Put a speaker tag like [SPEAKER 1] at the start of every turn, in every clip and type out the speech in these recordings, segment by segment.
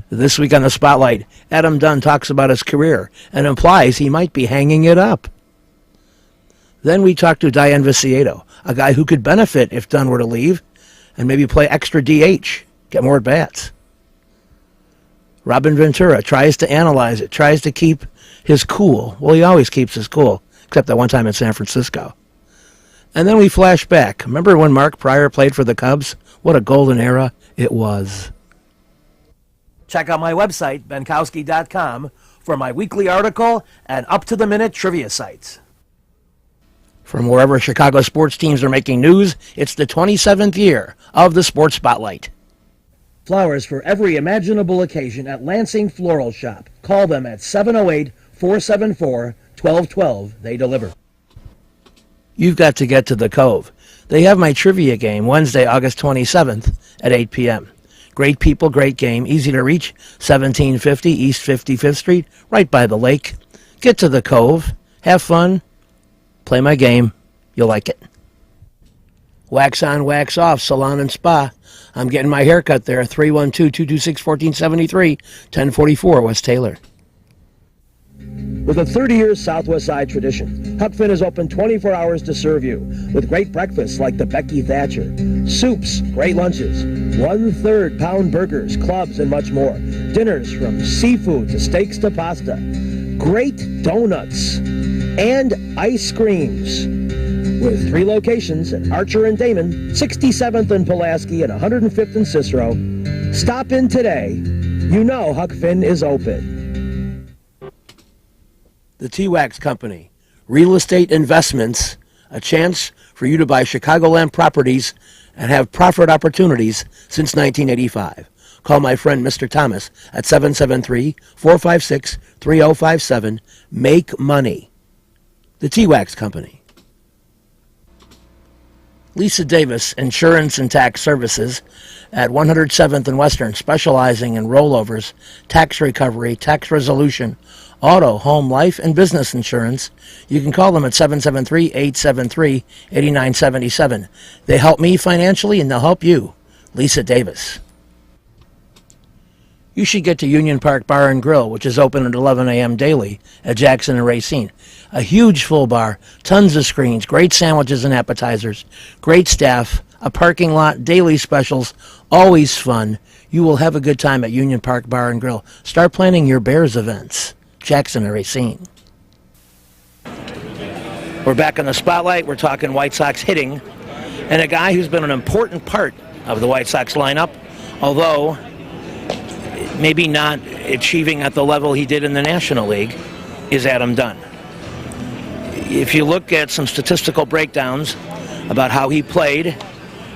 [SPEAKER 1] This week on the Spotlight, Adam Dunn talks about his career and implies he might be hanging it up. Then we talk to Diane Viciedo, a guy who could benefit if Dunn were to leave and maybe play extra DH, get more at-bats. Robin Ventura tries to analyze it, tries to keep his cool. Well, he always keeps his cool, except that one time in San Francisco. And then we flash back. Remember when Mark Prior played for the Cubs? What a golden era it was. Check out my website, benkowski.com, for my weekly article and up-to-the-minute trivia sites. From wherever Chicago sports teams are making news, it's the 27th year of the Sports Spotlight. Flowers for every imaginable occasion at Lansing Floral Shop. Call them at 708-474-1212. They deliver. You've got to get to the Cove. They have my trivia game Wednesday, August 27th at 8 p.m. Great people, great game, easy to reach, 1750 East 55th Street, right by the lake. Get to the Cove, have fun, play my game, you'll like it. Wax on, wax off, salon and spa. I'm getting my hair cut there, 312-226-1473, 1044 West Taylor. With a 30-year Southwest Side tradition, Huck Finn is open 24 hours to serve you with great breakfasts like the Becky Thatcher, soups, great lunches, 1/3 pound burgers, clubs, and much more. Dinners from seafood to steaks to pasta, great donuts, and ice creams. With 3 locations at Archer and Damon, 67th and Pulaski, and 105th and Cicero. Stop in today. You know Huck Finn is open. The T-Wax Company, real estate investments, a chance for you to buy Chicagoland properties and have profit opportunities since 1985. Call my friend Mr. Thomas at 773-456-3057. Make money. The T-Wax Company. Lisa Davis, Insurance and Tax Services at 107th and Western, specializing in rollovers, tax recovery, tax resolution, auto, home, life, and business insurance. You can call them at 773-873-8977. They help me financially, and they'll help you. Lisa Davis. You should get to Union Park Bar and Grill, which is open at 11 a.m. daily at Jackson and Racine. A huge full bar, tons of screens, great sandwiches and appetizers, great staff, a parking lot, daily specials, always fun. You will have a good time at Union Park Bar and Grill. Start planning your Bears events. Jackson and Racine. We're back in the Spotlight. We're talking White Sox hitting, and a guy who's been an important part of the White Sox lineup, although maybe not achieving at the level he did in the National League, is Adam Dunn. If you look at some statistical breakdowns about how he played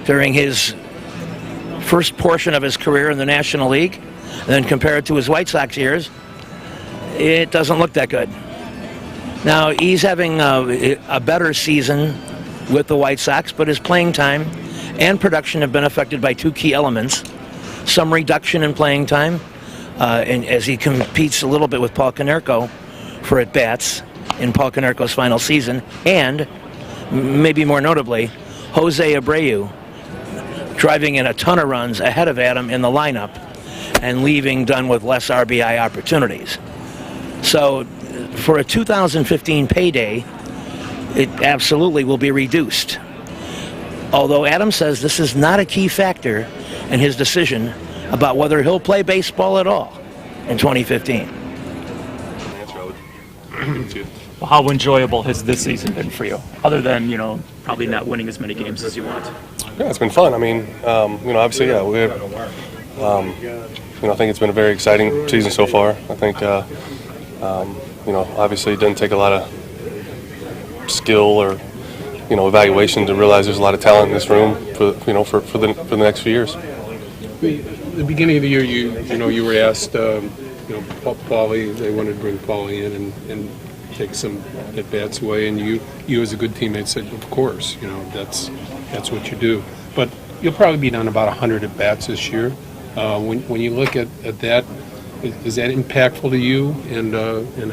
[SPEAKER 1] during his first portion of his career in the National League, and then compare it to his White Sox years, it doesn't look that good. Now, he's having a better season with the White Sox, but his playing time and production have been affected by 2 key elements. Some reduction in playing time, and as he competes a little bit with Paul Konerko for at-bats in Paul Konerko's final season, and maybe more notably, Jose Abreu driving in a ton of runs ahead of Adam in the lineup and leaving Dunn with less RBI opportunities. So for a 2015 payday, it absolutely will be reduced. Although Adam says this is not a key factor in his decision about whether he'll play baseball at all in 2015.
[SPEAKER 2] Well, how enjoyable has this season been for you, other than, probably not winning as many games as you want?
[SPEAKER 3] Yeah, it's been fun. I mean, obviously, yeah, we have, I think it's been a very exciting season so far. I think, obviously it doesn't take a lot of skill or, evaluation to realize there's a lot of talent in this room for the next few years.
[SPEAKER 4] The beginning of the year, you were asked, Paulie, they wanted to bring Paulie in and take some at-bats away, and you as a good teammate said, of course, that's what you do. But you'll probably be down about 100 at-bats this year. When you look at that, is that impactful to you and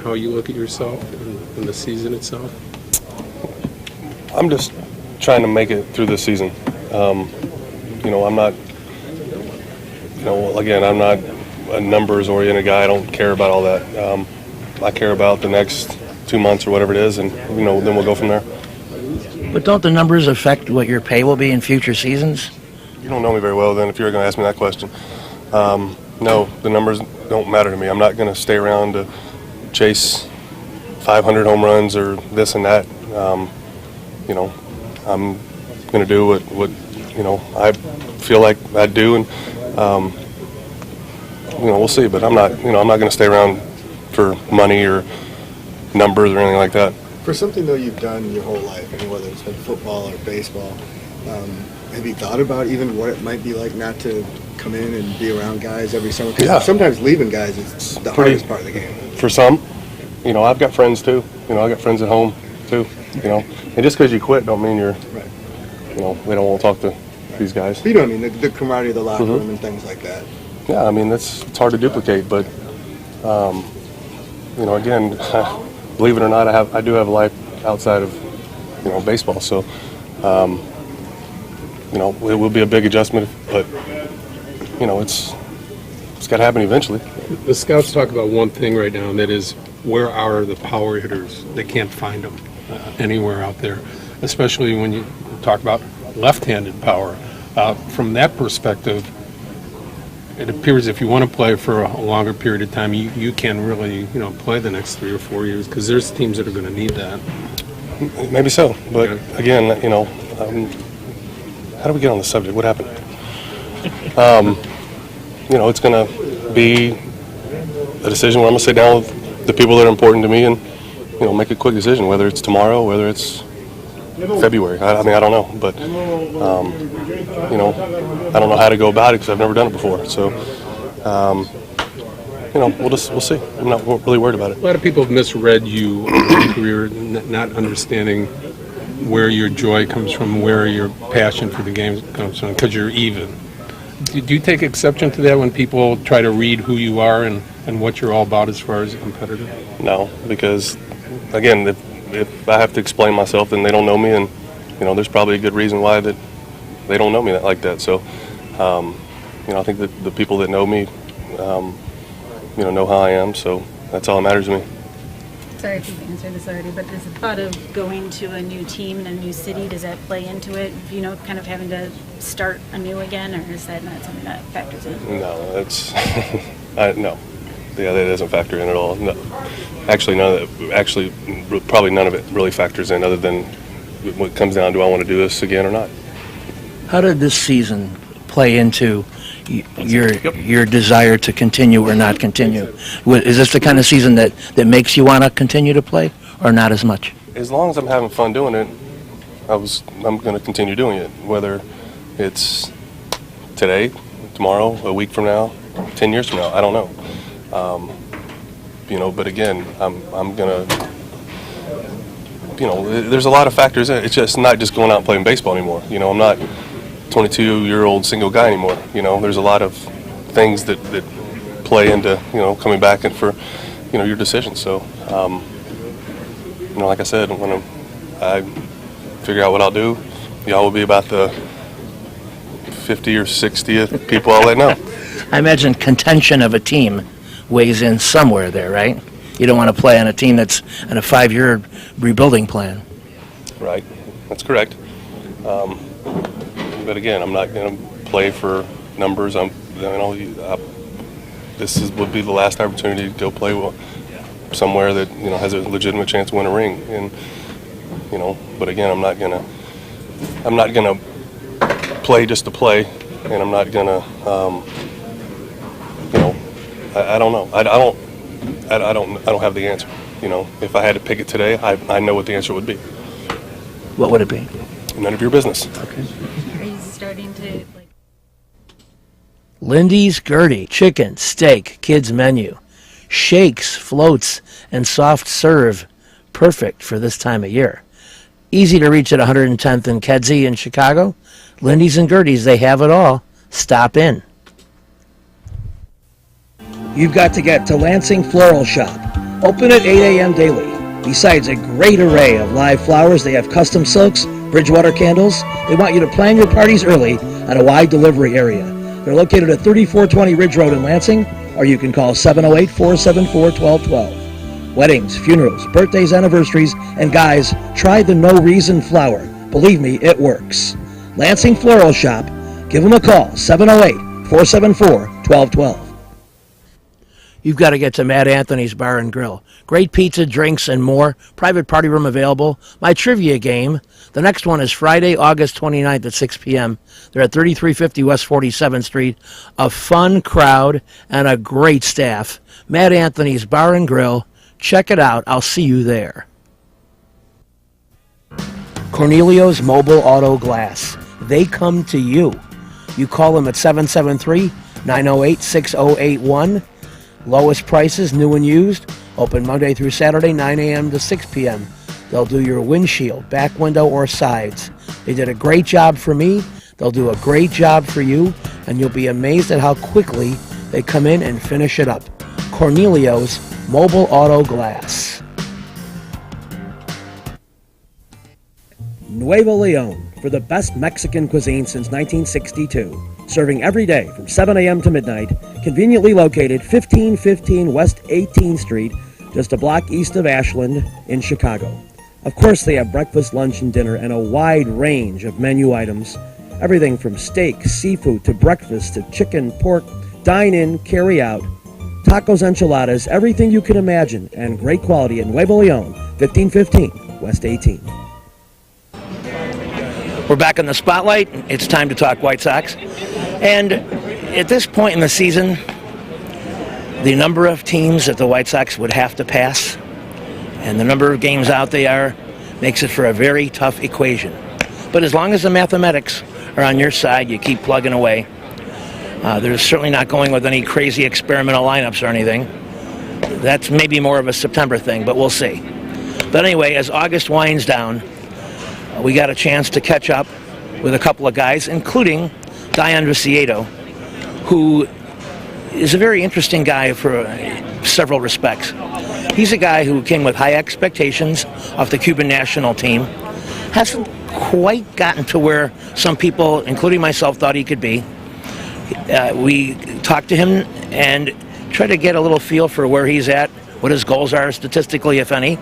[SPEAKER 4] how you look at yourself and the season itself?
[SPEAKER 3] I'm just trying to make it through this season. I'm not, again, I'm not a numbers-oriented guy. I don't care about all that. I care about the next 2 months or whatever it is, and then we'll go from there.
[SPEAKER 1] But don't the numbers affect what your pay will be in future seasons?
[SPEAKER 3] You don't know me very well, then, if you're going to ask me that question. No, the numbers don't matter to me. I'm not going to stay around to chase 500 home runs or this and that. I'm going to do what I feel like I do, and we'll see. But I'm not going to stay around for money or numbers or anything like that.
[SPEAKER 5] For something though you've done your whole life, whether it's been football or baseball, have you thought about even what it might be like not to come in and be around guys every summer? Because sometimes leaving guys is the hardest part of the game.
[SPEAKER 3] For some, I've got friends too. I've got friends at home too. And just because you quit don't mean you're,
[SPEAKER 5] Right.
[SPEAKER 3] We don't want to talk to these guys.
[SPEAKER 5] But you know what I mean, the camaraderie of the locker room and things like that.
[SPEAKER 3] Yeah, it's hard to duplicate, but again, believe it or not, I do have a life outside of baseball. So it will be a big adjustment, but it's got to happen eventually.
[SPEAKER 4] The scouts talk about one thing right now, and that is, where are the power hitters? They can't find them anywhere out there, especially when you talk about left-handed power. From that perspective, it appears if you want to play for a longer period of time, you can really play the next 3 or 4 years, because there's teams that are going to need that.
[SPEAKER 3] Maybe so, but again, how do we get on the subject? What happened? It's going to be a decision where I'm going to sit down with the people that are important to me and make a quick decision, whether it's tomorrow, whether it's February. I don't know, but I don't know how to go about it because I've never done it before. So we'll see. I'm not really worried about it.
[SPEAKER 4] A lot of people have misread you in your career, not understanding where your joy comes from, where your passion for the game comes from, because you're even. Do you take exception to that when people try to read who you are and what you're all about as far as a competitor?
[SPEAKER 3] No, because, again, if I have to explain myself, then they don't know me, and, there's probably a good reason why that they don't know me like that. So, I think that the people that know me, know how I am, so that's all that matters to me.
[SPEAKER 6] Sorry if you've answered this already, but does the thought of going to a new team in a new city, does that play into it? Kind of having to start anew again, or is that not something that factors in?
[SPEAKER 3] No, that's no. Yeah, that doesn't factor in at all. No. Actually, probably none of it really factors in, other than what comes down to, I want to do this again or not.
[SPEAKER 1] How did this season play into your desire to continue or not continue? Is this the kind of season that makes you want to continue to play, or not as much?
[SPEAKER 3] As long as I'm having fun doing it, I'm going to continue doing it. Whether it's today, tomorrow, a week from now, 10 years from now, I don't know. But again, I'm going to. There's a lot of factors in it. It's just not just going out and playing baseball anymore. I'm not 22-year-old single guy anymore. There's a lot of things that play into coming back and for your decision. So like I said, when I figure out what I'll do, y'all will be about the 50 or 60th people I'll let know.
[SPEAKER 1] I imagine contention of a team weighs in somewhere there, right? You don't want to play on a team that's on a 5-year rebuilding plan.
[SPEAKER 3] Right, that's correct. But again, I'm not going to play for numbers. This would be the last opportunity to go play somewhere that has a legitimate chance to win a ring. And but again, I'm not gonna play just to play, and I'm not gonna I don't know. I don't have the answer. If I had to pick it today, I know what the answer would be.
[SPEAKER 1] What would it be?
[SPEAKER 3] None of your business.
[SPEAKER 1] Okay.
[SPEAKER 6] Are you starting to
[SPEAKER 1] Lindy's Gertie, chicken, steak, kids menu, shakes, floats, and soft serve, perfect for this time of year. Easy to reach at 110th and Kedzie in Chicago. Lindy's and Gertie's, they have it all. Stop in. You've got to get to Lansing Floral Shop. Open at 8 a.m. daily. Besides a great array of live flowers, they have custom silks, Bridgewater candles. They want you to plan your parties early on a wide delivery area. They're located at 3420 Ridge Road in Lansing, or you can call 708-474-1212. Weddings, funerals, birthdays, anniversaries, and guys, try the No Reason flower. Believe me, it works. Lansing Floral Shop. Give them a call, 708-474-1212. You've got to get to Matt Anthony's Bar and Grill. Great pizza, drinks, and more. Private party room available. My trivia game. The next one is Friday, August 29th at 6 p.m. They're at 3350 West 47th Street. A fun crowd and a great staff. Matt Anthony's Bar and Grill. Check it out. I'll see you there. Cornelio's Mobile Auto Glass. They come to you. You call them at 773-908-6081. Lowest prices, new and used. Open Monday through Saturday, 9 a.m. to 6 p.m. They'll do your windshield, back window, or sides. They did a great job for me. They'll do a great job for you, and you'll be amazed at how quickly they come in and finish it up. Cornelio's Mobile Auto Glass. Nuevo Leon, for the best Mexican cuisine since 1962. Serving every day from 7 a.m. to midnight, conveniently located 1515 West 18th Street, just a block east of Ashland in Chicago. Of course, they have breakfast, lunch, and dinner, and a wide range of menu items. Everything from steak, seafood, to breakfast, to chicken, pork, dine-in, carry-out, tacos, enchiladas, everything you can imagine, and great quality at Nuevo Leon, 1515 West 18th. We're back in the spotlight. It's time to talk White Sox. And at this point in the season, the number of teams that the White Sox would have to pass and the number of games out they are makes it for a very tough equation. But as long as the mathematics are on your side, you keep plugging away. There's certainly not going with any crazy experimental lineups or anything. That's maybe more of a September thing, but we'll see. But anyway, as August winds down, we got a chance to catch up with a couple of guys, including Dayan Viciedo, who is a very interesting guy for several respects. He's a guy who came with high expectations off the Cuban national team. Hasn't quite gotten to where some people, including myself, thought he could be. We talked to him and tried to get a little feel for where he's at, what his goals are statistically, if any.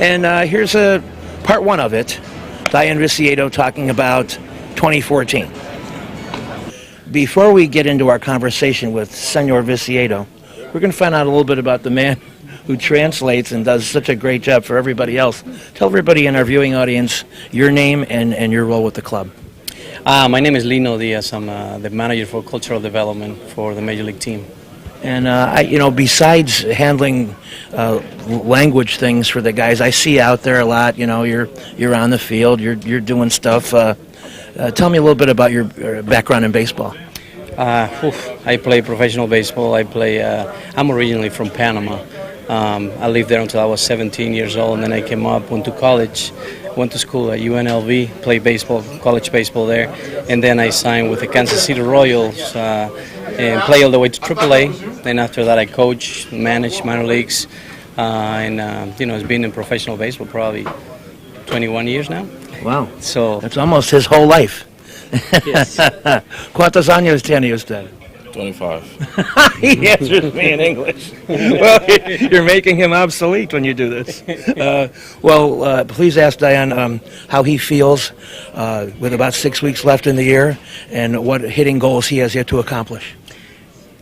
[SPEAKER 1] And here's a part one of it. Dayan Viciedo talking about 2014. Before we get into our conversation with Senor Viciedo, we're going to find out a little bit about the man who translates and does such a great job for everybody else. Tell everybody in our viewing audience your name and your role with the club.
[SPEAKER 7] My name is Lino Diaz. I'm the manager for cultural development for the Major League team.
[SPEAKER 1] And besides handling language things for the guys, I see out there a lot. You're on the field, you're doing stuff. Tell me a little bit about your background in baseball.
[SPEAKER 7] I play professional baseball. I'm originally from Panama. I lived there until I was 17 years old, and then I came up, went to college, went to school at UNLV, played baseball, college baseball there, and then I signed with the Kansas City Royals and played all the way to AAA. Then after that, I coached, managed minor leagues, it's been in professional baseball probably 21 years now.
[SPEAKER 1] Wow.
[SPEAKER 7] So
[SPEAKER 1] that's almost his whole life.
[SPEAKER 7] Yes.
[SPEAKER 1] ¿Cuántos años tiene usted?
[SPEAKER 8] 25.
[SPEAKER 1] He answers me in English. Well, you're making him obsolete when you do this. Please ask Dayan how he feels with about 6 weeks left in the year and what hitting goals he has yet to accomplish.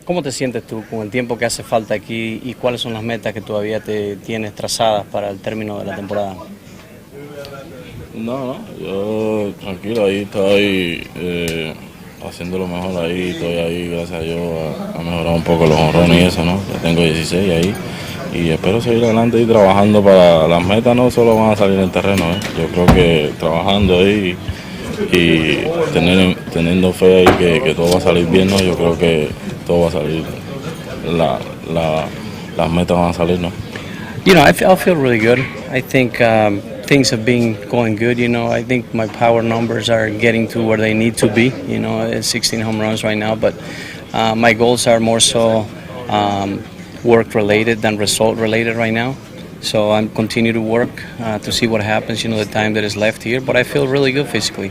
[SPEAKER 7] ¿Cómo te sientes tú con el tiempo que hace falta aquí y cuáles son las metas que todavía te tienes trazadas para el término de la temporada?
[SPEAKER 8] No, yo tranquilo, ahí estoy haciendo lo mejor ahí, estoy ahí, gracias a Dios, a mejorar un poco los honrones y eso, ¿no? Ya tengo 16 ahí y espero seguir adelante y trabajando para las metas, no solo van a salir en el terreno, Yo creo que trabajando ahí y teniendo fe ahí que todo va a salir bien, ¿no? Yo creo que todo va a salir, las metas van a salir, ¿no?
[SPEAKER 7] I feel really good. I think things have been going good. I think my power numbers are getting to where they need to be. 16 home runs right now, but my goals are more so work related than result related right now. So I'm continue to work to see what happens. The time that is left here, but I feel really good physically.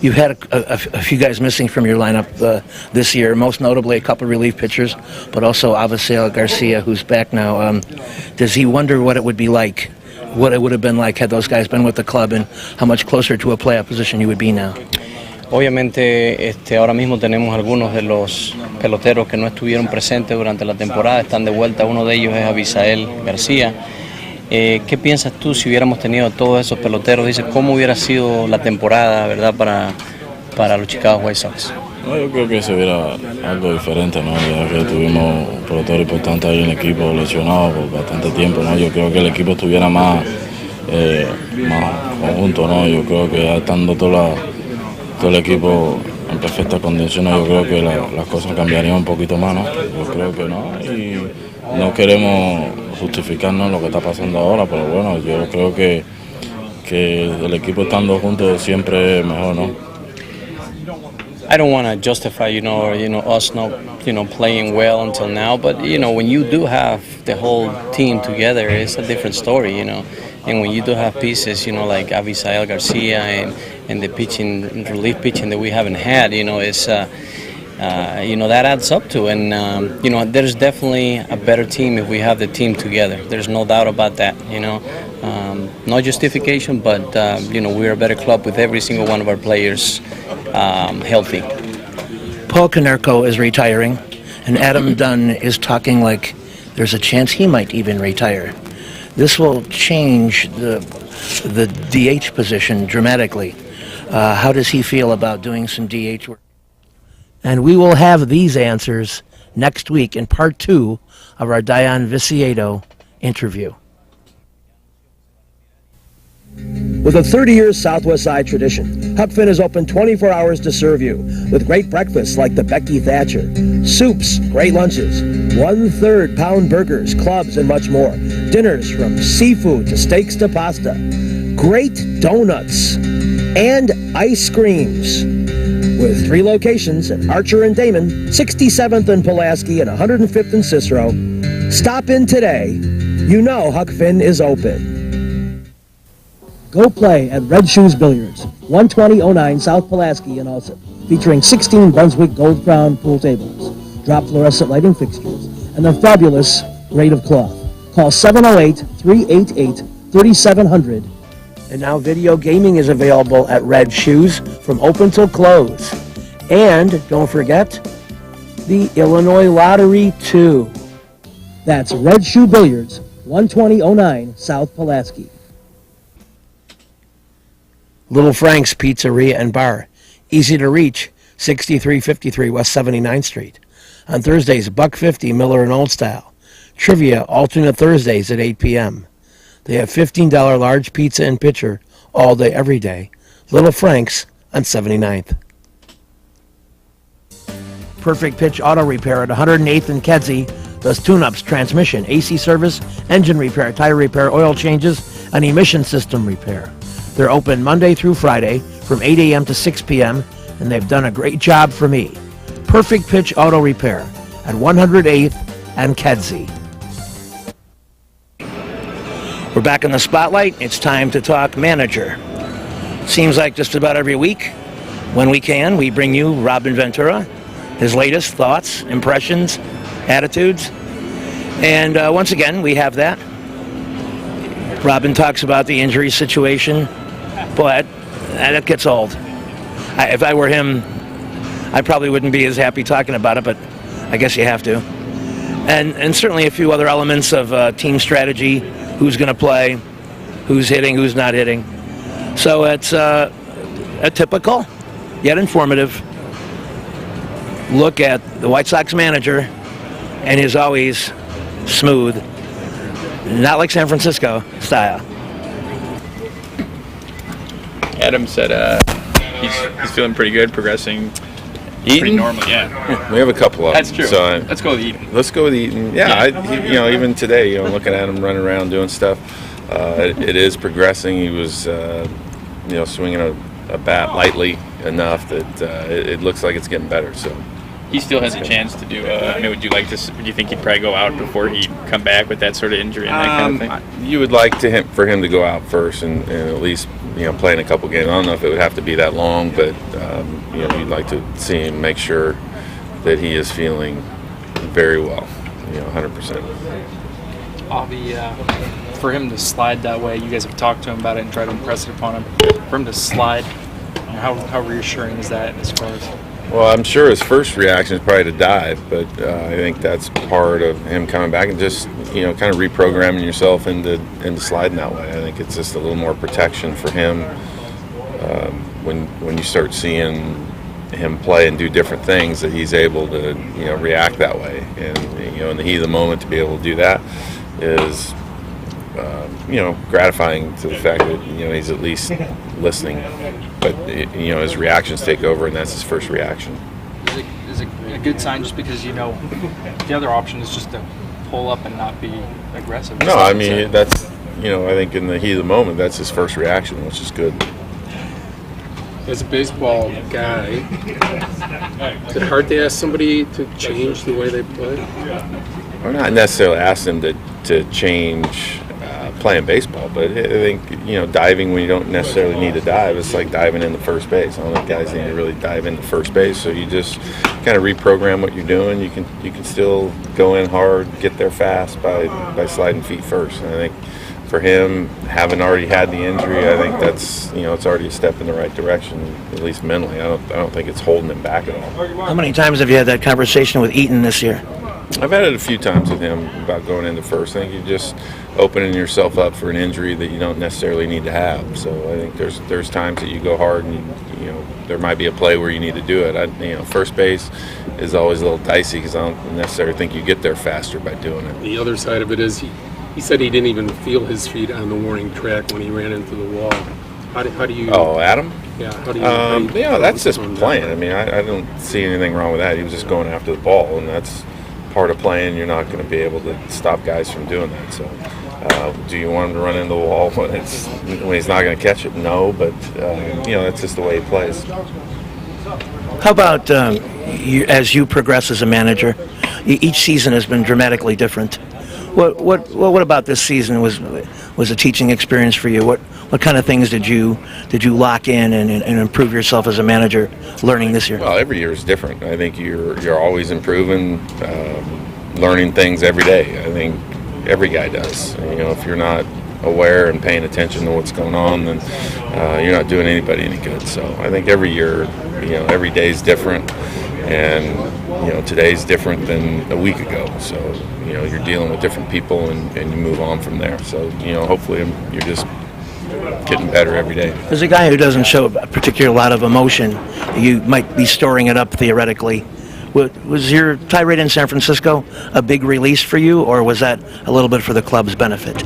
[SPEAKER 1] You've had a few guys missing from your lineup this year, most notably a couple relief pitchers, but also Avisail Garcia, who's back now. Does he wonder what it would be like, what it would have been like had those guys been with the club, and how much closer to a playoff position you would be now?
[SPEAKER 7] Obviamente, ahora mismo tenemos algunos de los peloteros que no estuvieron presentes durante la temporada, están de vuelta. Uno de ellos es Avisail García. ¿Qué piensas tú si hubiéramos tenido todos esos peloteros? Dices, ¿cómo hubiera sido la temporada, verdad, para los Chicago White Sox?
[SPEAKER 8] No, yo creo que se viera algo diferente, ¿no? Ya que tuvimos un pelotero importante ahí en el equipo lesionado por bastante tiempo, ¿no? Yo creo que el equipo estuviera más conjunto, ¿no? Yo creo que ya estando todo el equipo en perfectas condiciones, yo creo que las cosas cambiarían un poquito más, ¿no? Yo creo que no, y no queremos justificarnos lo que está pasando ahora, pero bueno, yo creo que el equipo estando juntos siempre es mejor, ¿no?
[SPEAKER 7] I don't want to justify, us not, playing well until now. But when you do have the whole team together, it's a different story, And when you do have pieces, like Avisail Garcia and the pitching, relief pitching that we haven't had, it's that adds up to. And there's definitely a better team if we have the team together. There's no doubt about that. No justification, but we're a better club with every single one of our players healthy.
[SPEAKER 1] Paul Konerko is retiring, and Adam Dunn is talking like there's a chance he might even retire. This will change the DH position dramatically. How does he feel about doing some DH work? And we will have these answers next week in part 2 of our Dion Viciedo interview.
[SPEAKER 9] With a 30-year Southwest Side tradition, Huck Finn is open 24 hours to serve you with great breakfasts like the Becky Thatcher, soups, great lunches, 1/3 pound burgers, clubs, and much more. Dinners from seafood to steaks to pasta, great donuts, and ice creams. With 3 locations at Archer and Damon, 67th and Pulaski, and 105th and Cicero. Stop in today. You know Huck Finn is open. Go play at Red Shoes Billiards, 12009 South Pulaski in Alsip, featuring 16 Brunswick Gold Crown pool tables, drop fluorescent lighting fixtures, and their fabulous grade of cloth. Call 708-388-3700. And now video gaming is available at Red Shoes from open till close. And don't forget, the Illinois Lottery too. That's Red Shoe Billiards, 12009 South Pulaski.
[SPEAKER 1] Little Frank's Pizzeria and Bar. Easy to reach, 6353 West 79th Street. On Thursdays, $1.50 Miller and Old Style. Trivia alternate Thursdays at 8 p.m. They have $15 large pizza and pitcher all day, every day. Little Frank's on 79th. Perfect Pitch Auto Repair at 108th and Kedzie does tune-ups, transmission, AC service, engine repair, tire repair, oil changes, and emission system repair. They're open Monday through Friday from 8 a.m. to 6 p.m., and they've done a great job for me. Perfect Pitch Auto Repair at 108th and Kedzie. We're back in the spotlight. It's time to talk manager. Seems like just about every week, when we can, we bring you Robin Ventura, his latest thoughts, impressions, attitudes. And once again, we have that. Robin talks about the injury situation, but that gets old. If I were him, I probably wouldn't be as happy talking about it, but I guess you have to. And certainly a few other elements of team strategy, who's going to play, who's hitting, who's not hitting. So it's a typical, yet informative look at the White Sox manager and his always smooth, not like San Francisco style.
[SPEAKER 10] Adam said he's feeling pretty good, progressing pretty normally. Yeah,
[SPEAKER 11] we have a couple of them.
[SPEAKER 10] That's true.
[SPEAKER 11] So
[SPEAKER 10] let's go with Eaton.
[SPEAKER 11] Let's go with Eaton. Yeah, even today, looking at him running around doing stuff, it is progressing. He was, swinging a bat lightly enough that it looks like it's getting better. So
[SPEAKER 10] he still has a chance to do. I mean, would you think he'd probably go out before he'd come back with that sort of injury and that kind of thing?
[SPEAKER 11] You would like for him to go out first and at least play in a couple games. I don't know if it would have to be that long, but you'd like to see him make sure that he is feeling very well, 100%.
[SPEAKER 2] Avi, for him to slide that way, you guys have talked to him about it and tried to impress it upon him. For him to slide, how reassuring is that as far as?
[SPEAKER 11] Well, I'm sure his first reaction is probably to dive, but I think that's part of him coming back and just kind of reprogramming yourself into sliding that way. I think it's just a little more protection for him when you start seeing him play and do different things, that he's able to react that way, and in the heat of the moment to be able to do that is gratifying to the fact that he's at least listening, but his reactions take over, and that's his first reaction.
[SPEAKER 2] Is it a good sign just because the other option is just to pull up and not be aggressive?
[SPEAKER 11] No, I mean that's I think in the heat of the moment that's his first reaction, which is good.
[SPEAKER 4] As a baseball guy, is it hard to ask somebody to change the way they play?
[SPEAKER 11] I'm not necessarily asking them to change playing baseball, but I think diving when you don't necessarily need to dive, it's like diving into first base. I don't think guys need to really dive into first base, so you just kind of reprogram what you're doing. You can still go in hard, get there fast by sliding feet first. And I think for him, having already had the injury, I think that's it's already a step in the right direction, at least mentally. I don't think it's holding him back at all.
[SPEAKER 1] How many times have you had that conversation with Eaton this year?
[SPEAKER 11] I've had it a few times with him about going into first. I think you're just opening yourself up for an injury that you don't necessarily need to have. So I think there's times that you go hard and there might be a play where you need to do it. First base is always a little dicey because I don't necessarily think you get there faster by doing it.
[SPEAKER 4] The other side of it is he said he didn't even feel his feet on the warning track when he ran into the wall. How do you?
[SPEAKER 11] Oh, Adam?
[SPEAKER 4] Yeah. How do you?
[SPEAKER 11] That's just playing. I mean, I don't see anything wrong with that. He was just going after the ball, and that's part of playing. You're not going to be able to stop guys from doing that. So, do you want him to run into the wall when he's not going to catch it? No, but that's just the way he plays.
[SPEAKER 1] How about as you progress as a manager? Each season has been dramatically different. What about this season was a teaching experience for you? What kind of things did you lock in and improve yourself as a manager learning this year?
[SPEAKER 11] Well, every year is different. I think you're always improving, learning things every day. I think every guy does. If you're not aware and paying attention to what's going on, then you're not doing anybody any good. So I think every year, every day is different, and today's different than a week ago. So you're dealing with different people, and you move on from there. So hopefully you're just getting better every day.
[SPEAKER 1] As a guy who doesn't show a particular lot of emotion, you might be storing it up theoretically. Was your tirade in San Francisco a big release for you, or was that a little bit for the club's benefit?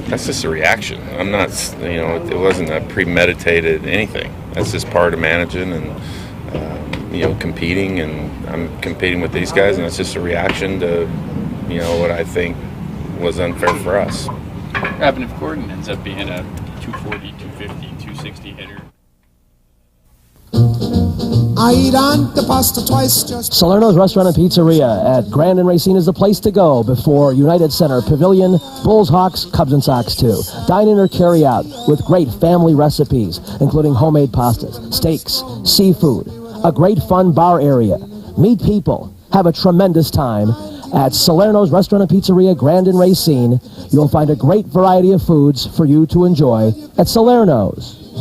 [SPEAKER 11] That's just a reaction. I'm not, it wasn't a premeditated anything. That's just part of managing and, competing, and I'm competing with these guys, and it's just a reaction to, what I think was unfair for us.
[SPEAKER 10] What happened if Gordon ends up being a 240, 250, 260 hitter?
[SPEAKER 12] I eat on the pasta twice just...
[SPEAKER 9] Salerno's Restaurant and Pizzeria at Grand and Racine is the place to go before United Center Pavilion, Bulls, Hawks, Cubs, and Sox too. Dine in or carry out with great family recipes, including homemade pastas, steaks, seafood, a great fun bar area. Meet people. Have a tremendous time at Salerno's Restaurant and Pizzeria, Grand and Racine. You'll find a great variety of foods for you to enjoy at Salerno's.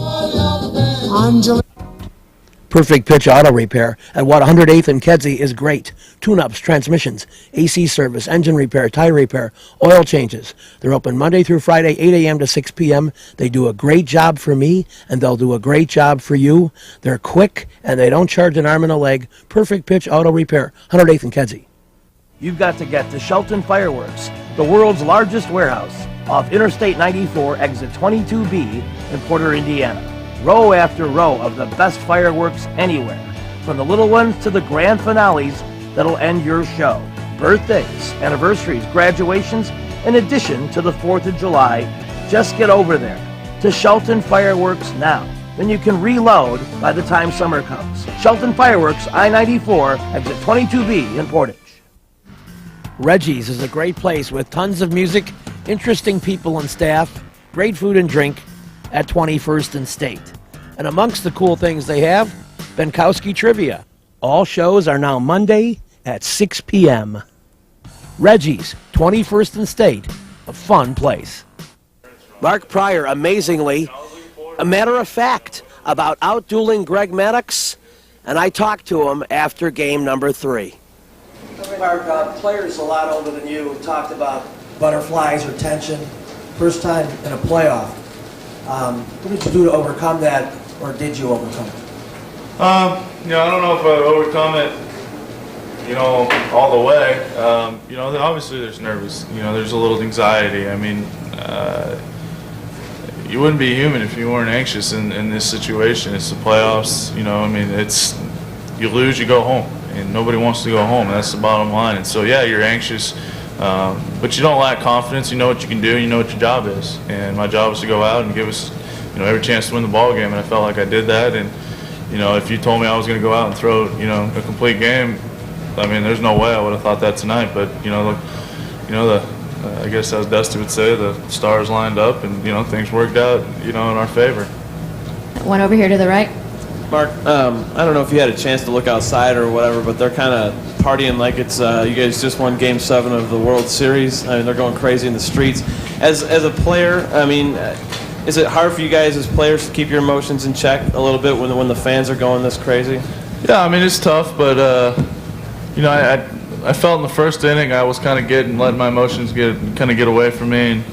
[SPEAKER 9] Perfect Pitch Auto Repair at 108th and Kedzie is great. Tune-ups, transmissions, AC service, engine repair, tire repair, oil changes. They're open Monday through Friday, 8 a.m. to 6 p.m. They do a great job for me, and they'll do a great job for you. They're quick, and they don't charge an arm and a leg. Perfect Pitch Auto Repair, 108th and Kedzie. You've got to get to Shelton Fireworks, the world's largest warehouse, off Interstate 94, exit 22B in Porter, Indiana. Row after row of the best fireworks anywhere, from the little ones to the grand finales that'll end your show. Birthdays, anniversaries, graduations, in addition to the 4th of July. Just get over there to Shelton Fireworks now. then you can reload by the time summer comes. Shelton Fireworks, I-94, exit 22B in Portage. Reggie's is a great place with tons of music, interesting people and staff, great food and drink at 21st and State. And amongst the cool things they have, Benkowski Trivia. All shows are now Monday at 6 p.m. Reggie's, 21st and State, a fun place. Mark Pryor, amazingly, a matter of fact about outdueling Greg Maddox, and I talked to him after game number 3. Mark, players a lot older than you talked about butterflies or tension. First time in a playoff. What did you do to overcome that, or did you overcome it?
[SPEAKER 13] I don't know if I overcome it, all the way. Obviously there's nervous. There's a little anxiety. I mean, you wouldn't be human if you weren't anxious in this situation. It's the playoffs. It's you lose, you go home, and nobody wants to go home. That's the bottom line. And so, yeah, you're anxious, but you don't lack confidence. You know what you can do. And you know what your job is. And my job was to go out and give us, every chance to win the ball game. And I felt like I did that. And if you told me I was going to go out and throw, a complete game, I mean, there's no way I would have thought that tonight. But I guess as Dusty would say, the stars lined up, and things worked out, in our favor.
[SPEAKER 14] One over here to the right.
[SPEAKER 15] Mark, I don't know if you had a chance to look outside or whatever, but they're kind of partying like it's you guys just won Game 7 of the World Series. I mean, they're going crazy in the streets. As a player, I mean, is it hard for you guys as players to keep your emotions in check a little bit when the fans are going this crazy?
[SPEAKER 13] Yeah, I mean, it's tough, but I felt in the first inning I was kind of letting my emotions get away from me, and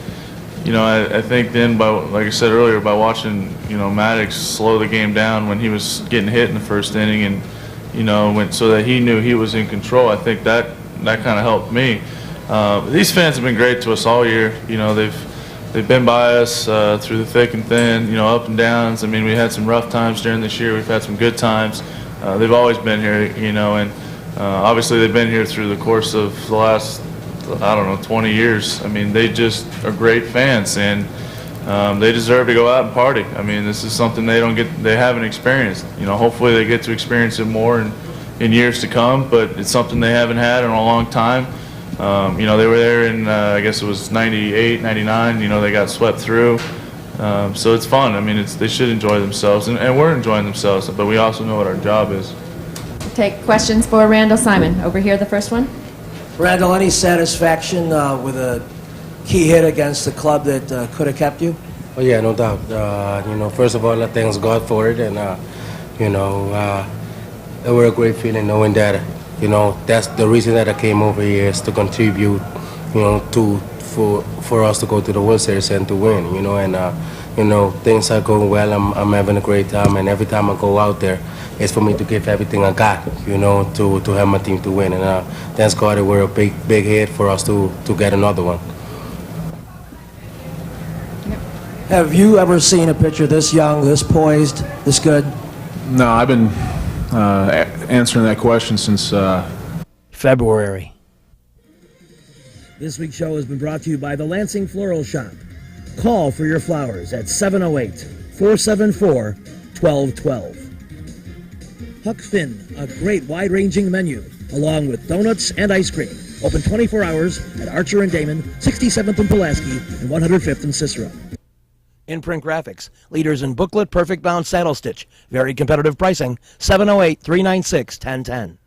[SPEAKER 13] I think then like I said earlier, by watching Maddox slow the game down when he was getting hit in the first inning, and so that he knew he was in control, I think that kind of helped me. These fans have been great to us all year. They've been by us through the thick and thin, up and downs. I mean, we had some rough times during this year. We've had some good times. They've always been here, and obviously they've been here through the course of the last, 20 years. I mean, they just are great fans, and they deserve to go out and party. I mean, this is something they haven't experienced. Hopefully they get to experience it more in years to come, but it's something they haven't had in a long time. They were there in, I guess it was 98, 99, they got swept through. So it's fun. I mean, they should enjoy themselves, and we're enjoying themselves, but we also know what our job is.
[SPEAKER 14] Take questions for Randall Simon. Over here, the first one.
[SPEAKER 9] Randall, any satisfaction with a key hit against the club that could have kept you?
[SPEAKER 16] Oh yeah, no doubt. First of all, I thank God for it, and it was a great feeling knowing that, that's the reason that I came over here, is to contribute, for us to go to the World Series and to win, and things are going well. I'm having a great time, and every time I go out there, it's for me to give everything I got, to help my team to win. And thanks God, it were a big hit for us to get another one.
[SPEAKER 9] Have you ever seen a pitcher this young, this poised, this good?
[SPEAKER 17] No, I've been answering that question since
[SPEAKER 9] February. This week's show has been brought to you by the Lansing Floral Shop. Call for your flowers at 708-474-1212. Huck Finn, a great wide-ranging menu, along with donuts and ice cream. Open 24 hours at Archer and Damon, 67th and Pulaski, and 105th and Cicero. Imprint Graphics, leaders in booklet, perfect bound saddle stitch. Very competitive pricing, 708-396-1010.